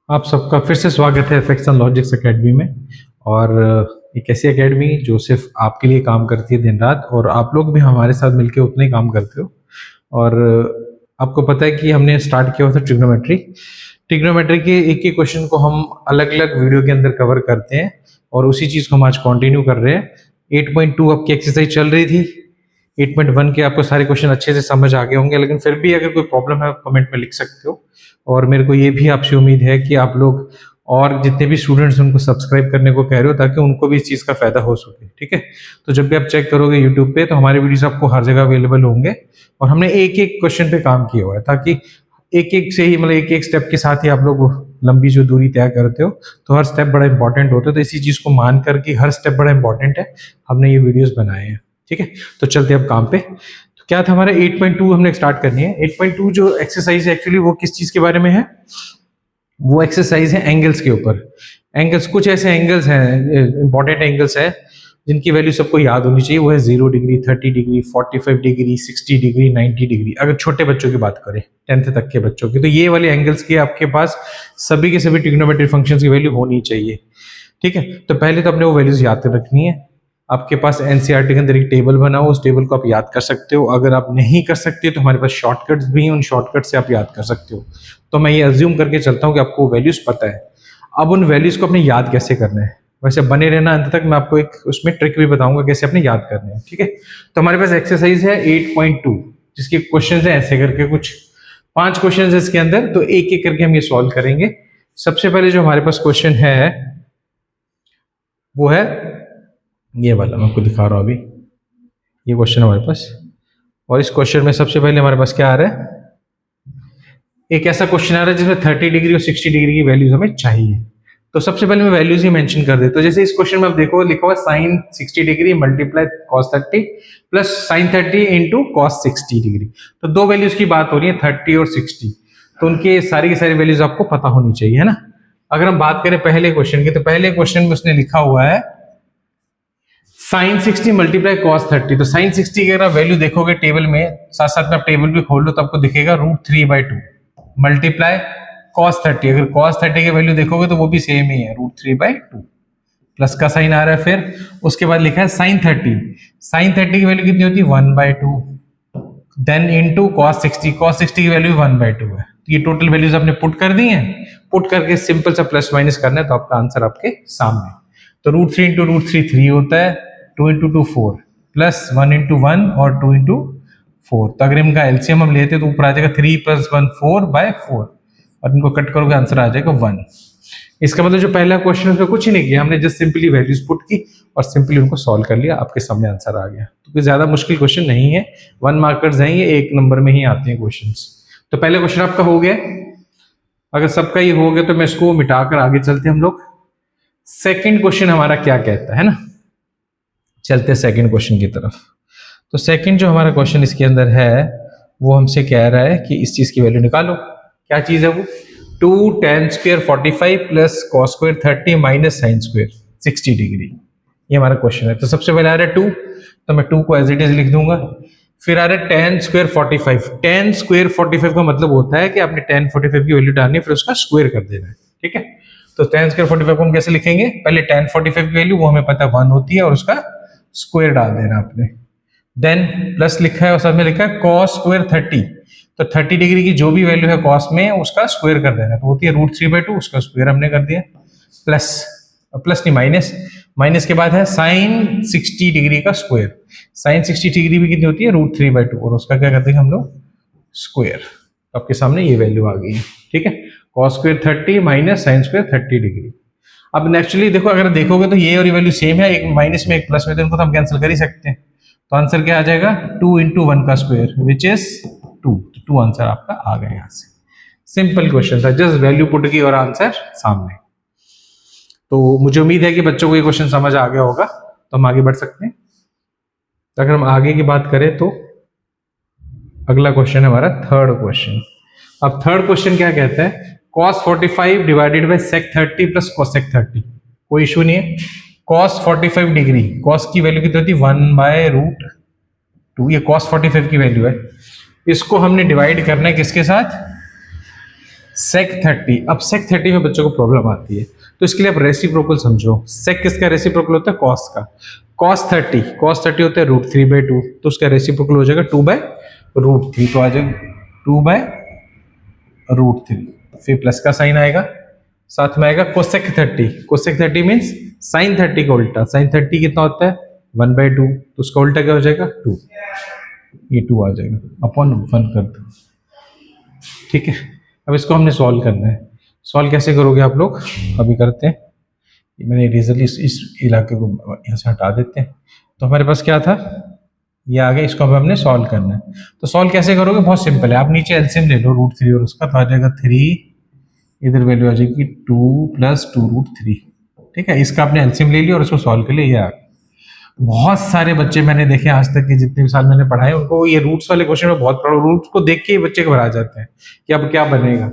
आप सबका फिर से स्वागत है एफएक्स एंड लॉजिक्स एकेडमी में। और एक ऐसी एकेडमी जो सिर्फ आपके लिए काम करती है दिन रात, और आप लोग भी हमारे साथ मिलकर उतना ही काम करते हो। और आपको पता है कि हमने स्टार्ट किया हुआ था ट्रिग्नोमेट्री। ट्रिग्नोमेट्री के एक एक क्वेश्चन को हम अलग अलग वीडियो के अंदर कवर करते हैं, और उसी चीज़ को हम आज कंटिन्यू कर रहे हैं। 8.2 आपकी एक्सरसाइज चल रही थी। 8.1 के आपको सारे क्वेश्चन अच्छे से समझ आ गए होंगे, लेकिन फिर भी अगर कोई प्रॉब्लम है आप कमेंट में लिख सकते हो। और मेरे को ये भी आपसे उम्मीद है कि आप लोग और जितने भी स्टूडेंट्स उनको सब्सक्राइब करने को कह रहे हो, ताकि उनको भी इस चीज़ का फायदा हो सके। ठीक है, तो जब भी आप चेक करोगे यूट्यूब पे, तो हमारे वीडियोस आपको हर जगह अवेलेबल होंगे। और हमने एक एक क्वेश्चन पे काम किया हुआ है, ताकि एक एक से ही, मतलब एक एक स्टेप के साथ ही आप लोग लंबी जो दूरी तय करते हो, तो हर स्टेप बड़ा इंपॉर्टेंट होता है। तो इसी चीज़ को मान कर कि हर स्टेप बड़ा इंपॉर्टेंट है, हमने ये वीडियोस बनाए हैं। ठीक है, तो चलते अब काम पे। तो क्या था हमारा 8.2 हमने स्टार्ट करनी है। 8.2 जो एक्सरसाइज है एक्चुअली वो किस चीज़ के बारे में है? वो एक्सरसाइज है एंगल्स के ऊपर। एंगल्स, कुछ ऐसे एंगल्स हैं, इंपॉर्टेंट एंगल्स है जिनकी वैल्यू सबको याद होनी चाहिए। वो है 0 degree, 30 degree, 45 degree, 60 degree, 90 degree. अगर छोटे बच्चों की बात करें, 10th तक के बच्चों की, तो ये वाले एंगल्स की आपके पास सभी के सभी ट्रिग्नोमेट्री फंक्शंस की वैल्यू होनी चाहिए। ठीक है, तो पहले तो अपने वो वैल्यूज याद कर रखनी है। आपके पास एनसीईआरटी के अंदर एक टेबल बना हो, उस टेबल को आप याद कर सकते हो। अगर आप नहीं कर सकते तो हमारे पास शॉर्टकट्स भी हैं, उन शॉर्टकट से आप याद कर सकते हो। तो मैं ये अज्यूम करके चलता हूँ कि आपको वैल्यूज पता है। अब उन वैल्यूज को अपने याद कैसे करना है, वैसे बने रहना अंत तक। मैं आपको एक उसमें ट्रिक भी बताऊंगा कैसे अपने याद करने हैं। ठीक है, तो हमारे पास एक्सरसाइज है 8.2, जिसके क्वेश्चन है ऐसे करके कुछ 5 क्वेश्चन है इसके अंदर। तो एक एक करके हम ये सॉल्व करेंगे। सबसे पहले जो हमारे पास क्वेश्चन है वो है ये वाला, मैं आपको दिखा रहा हूं अभी। ये क्वेश्चन हमारे पास, और इस क्वेश्चन में सबसे पहले हमारे पास क्या आ रहा है? एक ऐसा क्वेश्चन आ रहा है जिसमें 30 डिग्री और 60 डिग्री की वैल्यूज हमें चाहिए। तो सबसे पहले मैं वैल्यूज ही मेंशन कर देता हूं। जैसे इस क्वेश्चन में आप देखो, लिखा हुआ sine 60 degree multiply cos 30 plus sine 30 into cos 60 degree. तो दो वैल्यूज की बात हो रही है, 30 और 60। तो उनके सारी की सारी वैल्यूज आपको पता होनी चाहिए, है ना। अगर हम बात करें पहले क्वेश्चन की, तो पहले क्वेश्चन में उसने लिखा हुआ है साइन 60 मल्टीप्लाई कॉस 30। तो साइन 60 की अगर आप वैल्यू देखोगे टेबल में, साथ साथ में आप टेबल भी खोल लो, तो आपको दिखेगा √3/2 मल्टीप्लाई कॉस 30। अगर कॉस 30 की वैल्यू देखोगे तो वो भी सेम ही है, √3/2। प्लस का साइन आ रहा है, फिर उसके बाद लिखा है साइन 30। साइन 30 की वैल्यू कितनी होती है? 1/2। Then into cos 60। कॉस 60 की वैल्यू 1/2 है। तो ये टोटल वैल्यूज आपने पुट कर दी हैं। पुट करके सिंपल सा प्लस माइनस करना है, तो आपका आंसर आपके सामने। तो √3 इंटू √3 3 होता है, 2 इंटू 2 4, प्लस 1 इंटू 1 और 2 इंटू 4। तो अगर इनका एलसीएम हम लेते तो ऊपर आ जाएगा 3 + 1 4/4, और इनको कट करोगे आंसर आ जाएगा 1। इसका मतलब जो पहला क्वेश्चन है उसमें कुछ ही नहीं किया हमने, जस्ट सिंपली वैल्यूज पुट की और सिंपली उनको सॉल्व कर लिया, आपके सामने आंसर आ गया। तो कोई ज्यादा मुश्किल क्वेश्चन नहीं है। 1 मार्कर्स हैं, ये 1 नंबर में ही आते हैं क्वेश्चन। तो पहले क्वेश्चन आपका हो गया। अगर सबका ही हो गया तो मैं इसको मिटाकर आगे चलते हम लोग। सेकंड क्वेश्चन हमारा क्या कहता है ना, चलते सेकंड क्वेश्चन की तरफ। तो सेकंड जो हमारा क्वेश्चन इसके अंदर है, वो हमसे कह रहा है कि इस चीज की वैल्यू निकालो। क्या चीज है वो? 2 tan square 45 plus cos square 30 minus sine square 60 degree. ये हमारा क्वेश्चन है। तो सबसे पहले आ रहा है 2, तो मैं 2 को एज इट इज लिख दूंगा। फिर आ रहा है tan स्क्वायर 45। tan स्क्वायर 45 का मतलब होता है कि आपने tan 45 की वैल्यू डालनी है, फिर उसका स्क्वायर कर देना है। ठीक है, तो tan स्क्वायर 45 को हम कैसे लिखेंगे? पहले tan 45 की वैल्यू वो हमें पता है 1 होती है, और उसका स्क्वायर डाल देना आपने। देन प्लस लिखा है और साथ में लिखा है cos स्क्वायर 30। तो 30 डिग्री की जो भी वैल्यू है cos में, उसका स्क्वायर कर देना। तो होती है √3/2, उसका स्क्वायर हमने कर दिया। प्लस, प्लस नहीं माइनस, माइनस के बाद है साइन 60 डिग्री का स्क्वायर। साइन 60 डिग्री भी कितनी होती है? √3/2, और उसका क्या करते हैं हम लोग? स्क्वायर। आपके सामने ये वैल्यू आ गई है। ठीक है, cos square 30 minus sine square 30 degree. अब नेचुरली देखो, अगर देखोगे तो ये और ये वैल्यू सेम है, एक माइनस में एक प्लस में, तो इनको तो हम कैंसिल कर ही सकते हैं। तो आंसर क्या आ जाएगा? 2 इंटू 1 का स्क्वायर विच इज 2। 2 आंसर आपका आ गया यहाँ से। सिंपल क्वेश्चन था, जस्ट वैल्यू पुट की और आंसर सामने। तो मुझे उम्मीद है कि बच्चों को ये क्वेश्चन समझ आ गया होगा, तो हम आगे बढ़ सकते हैं। तो अगर हम आगे की बात करें तो अगला क्वेश्चन है हमारा थर्ड क्वेश्चन। अब थर्ड क्वेश्चन क्या कहता है? cos 45 divided by sec 30 plus cosec 30। कोई इशू नहीं है। cos 45 डिग्री, cos की वैल्यू कितनी होती है? 1/√2। ये cos 45 की वैल्यू है। इसको हमने डिवाइड करना है किसके साथ? सेक 30। अब सेक 30 में बच्चों को प्रॉब्लम आती है, तो इसके लिए आप रेसिप्रोकल समझो। सेक किसका रेसिप्रोकल होता है? कॉस का। कॉस 30 होता है √3/2, तो उसका रेसिप्रोकल हो जाएगा 2/√3, तो आ जाएगा 2/√3। फिर प्लस का साइन आएगा, साथ में आएगा कोसेक 30। कोसेक 30 मीन्स साइन 30 का उल्टा। साइन 30 कितना होता है? 1/2, तो उसका उल्टा क्या हो जाएगा? 2। ये 2 आ जाएगा अपॉन 1 कर दो। ठीक है, अब इसको हमने सॉल्व करना है। सॉल्व कैसे करोगे आप लोग? अभी करते हैं। मैंने इरेजर इस इलाके को यहाँ से हटा देते हैं। तो हमारे पास क्या था? ये आ गया, इसको अब हमने सॉल्व करना है। तो सॉल्व कैसे करोगे? बहुत सिंपल है, आप नीचे एलसीएम ले लो √3 और उसका, तो आ जाएगा 3, इधर वैल्यू आ जाएगी 2 + 2√3। ठीक है, इसका आपने एलसीएम ले लिया और इसको सॉल्व कर लिया। ये आ गया। बहुत सारे बच्चे मैंने देखे आज तक के जितने भी साल मैंने पढ़ाए, उनको ये रूट्स वाले क्वेश्चन में बहुत प्रॉब्लम, रूट्स को देख के ही बच्चे घबरा जाते हैं कि अब क्या बनेगा।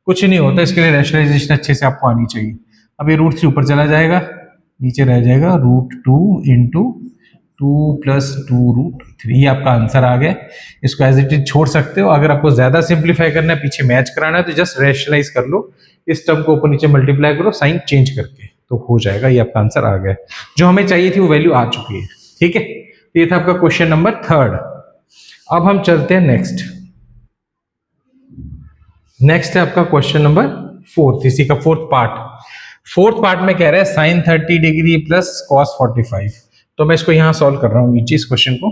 कुछ नहीं होता, इसके लिए रैशनलाइजेशन अच्छे से आपको आनी चाहिए। अब ये √3 ऊपर चला जाएगा, नीचे रह जाएगा √2 × 2 + 2√3। ये आपका आंसर आ गया। इसको एज इट इज छोड़ सकते हो। अगर आपको ज्यादा सिंप्लीफाई करना है, पीछे मैच कराना है, तो जस्ट रैशनलाइज कर लो, इस टर्म को ऊपर नीचे मल्टीप्लाई करो साइन चेंज करके, तो हो जाएगा। ये आपका आंसर आ गया। जो हमें चाहिए थी वो वैल्यू आ चुकी है। ठीक है, तो ये था आपका क्वेश्चन नंबर 3। अब हम चलते हैं नेक्स्ट है आपका क्वेश्चन नंबर 4, इसी का फोर्थ पार्ट में कह रहा है साइन 30 डिग्री प्लस कॉस 45। तो मैं इसको यहां सॉल्व कर रहा हूं नीचे इस क्वेश्चन को।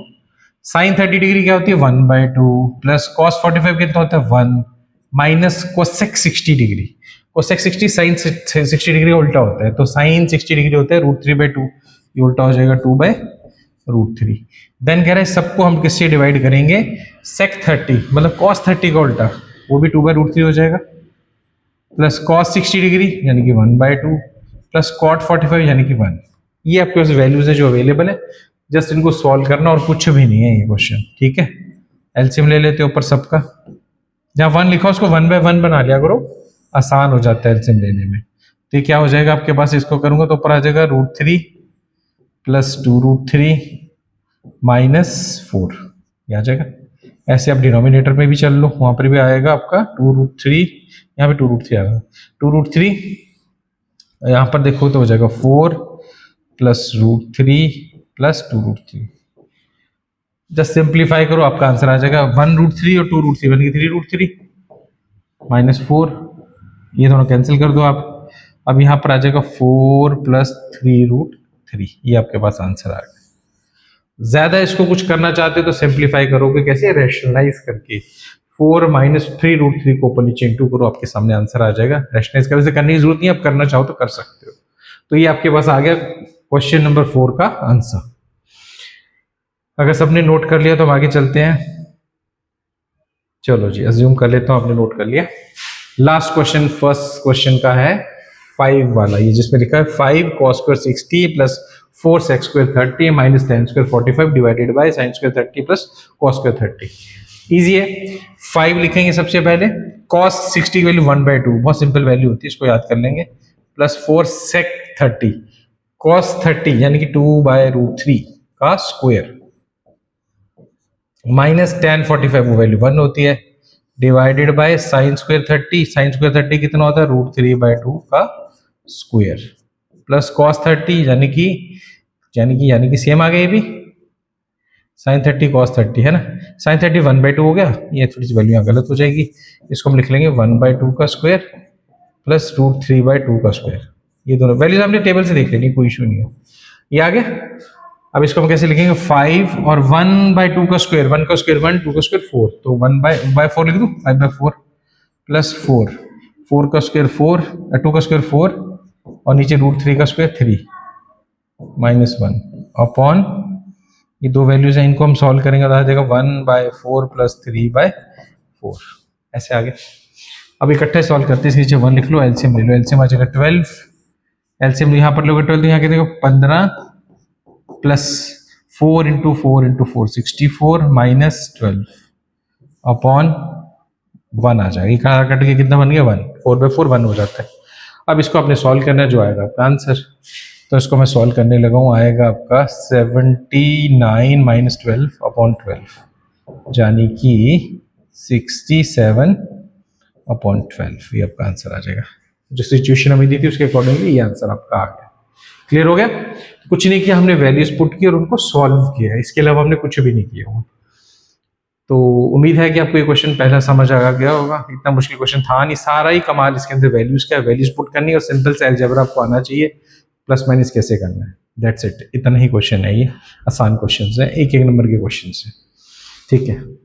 साइन 30 डिग्री क्या होती है? 1/2 प्लस कॉस 45 कितना होता है? 1 माइनस कोसेक 60 डिग्री। कोसेक 60 साइन 60 डिग्री का उल्टा होता है, तो साइन 60 डिग्री होता है √3/2, ये उल्टा हो जाएगा 2/√3। देन कह रहा है सबको हम किससे डिवाइड करेंगे? सेक 30 मतलब कॉस 30 का उल्टा, वो भी 2/√3 हो जाएगा, प्लस कॉस 60 डिग्री यानी कि 1/2 प्लस कॉट 45 यानी कि 1। ये आपके पास वैल्यूज है जो अवेलेबल है, जस्ट इनको सॉल्व करना और कुछ भी नहीं है ये क्वेश्चन। ठीक है, एलसीएम ले लेते हैं ऊपर सबका। जहां 1 लिखा उसको 1/1 बना लिया करो, आसान हो जाता है एलसीएम लेने में। तो क्या हो जाएगा आपके पास? इसको करूंगा तो ऊपर आ जाएगा √3 + 2√3 - 4, ये आ जाएगा। ऐसे आप डिनोमिनेटर में भी चल लो, वहां पर भी आएगा आपका 2√3, यहाँ पे 2√3 आएगा। 2√3 यहाँ पर देखो तो हो जाएगा 4 + √3 + 2√3। जस्ट सिंप्लीफाई करो, आपका आंसर आ जाएगा 1√3 और 2√3 बन गई 3√3 -4। ये दोनों कैंसिल कर दो आप। अब यहाँ पर आ जाएगा 4 + 3√3। ये आपके पास आंसर आ गया। ज्यादा इसको कुछ करना चाहते हो तो सिंप्लीफाई करोगे कैसे? रैशनलाइज करके। 4 - 3√3 को ऊपर नीचे इंटू करो, आपके सामने आंसर आ जाएगा। रैशनलाइज करने से करने की जरूरत नहीं, आप करना चाहो तो कर सकते हो। तो ये आपके पास आ गया क्वेश्चन नंबर 4 का आंसर। अगर सबने नोट कर लिया तो हम आगे चलते हैं। चलो जी, अज्यूम कर लेता हूं आपने नोट कर लिया। लास्ट क्वेश्चन, फर्स्ट क्वेश्चन का है 5 वाला, ये जिसमें लिखा है 5 cos² 60 + 4 sec² 30 - tan² 45 divided by sin² 30 + cos² 30। Easy है। 5 लिखेंगे सबसे पहले, cos 60 की वैल्यू 1/2, बहुत सिंपल वैल्यू होती है, इसको याद कर लेंगे, प्लस 4 sec 30, cos 30 यानी कि 2/√3 का स्क्वायर, माइनस tan 45 वो वैल्यू 1 होती है, डिवाइडेड बाय sin² 30, sin² 30 कितना होता है? √3/2 का स्क्वायर, प्लस cos 30 यानी कि सेम आ गया ये भी, sin 30 cos 30 है ना। sin 30 1/2 हो गया, ये थोड़ी सी वैल्यू यहाँ गलत हो जाएगी, इसको हम लिख लेंगे 1/2 का स्क्वायर प्लस √3/2 का स्क्वायर। ये दोनों वैल्यूज हमने टेबल से देख लेनी, कोई इशू नहीं है। ये आ गया। अब इसको हम कैसे लिखेंगे? 5 और 1/2 का स्क्वायर, 1 का स्क्वायर 1, 2 का स्क्वायर 4, तो 1/4 लिख दूं, 5/4 प्लस 4 का स्क्वायर 4, 2 का स्क्वायर 4 और नीचे √3 का स्क्वायर 3 -1 अपॉन ये दो वैल्यूज हैं, इनको हम सॉल्व करेंगे तो आ जाएगा 1/4 प्लस 3/4। ऐसे आगे अब इकट्ठे सॉल्व करते हैं, नीचे 1 लिख लो, एलसीएम ले लो, एलसीएम आ जाएगा 12, एलसीएम यहाँ पर लोगे 12, यहाँ कितने 15 प्लस 4 × 4 × 4 64 -12 अपॉन 1 आ जाएगा। ये कट के कितना बन गया? 1, 4/4 1 हो जाता है। अब इसको आपने सॉल्व करना है, जो आएगा आपका आंसर, तो इसको मैं सॉल्व करने लगा हूँ, आएगा आपका 79 - 12 अपॉन 12 यानी कि 67 अपॉन 12, ये आपका आंसर आ जाएगा। जो सिचुएशन हमें दी थी उसके अकॉर्डिंगली ये आंसर आपका आ गया। क्लियर हो गया? कुछ नहीं किया हमने, वैल्यूज पुट की और उनको सॉल्व किया, इसके अलावा हमने कुछ भी नहीं किया हुआ। तो उम्मीद है कि आपको ये क्वेश्चन पहला समझ आ गया होगा। इतना मुश्किल क्वेश्चन था नहीं, सारा ही कमाल इसके अंदर वैल्यूज का, वैल्यूज पुट करनी और सिंपल से अलजेब्रा आपको आना चाहिए, प्लस माइनस कैसे करना है, दैट्स इट। इतना ही क्वेश्चन है, ये आसान क्वेश्चन है, एक एक नंबर के क्वेश्चन है। ठीक है।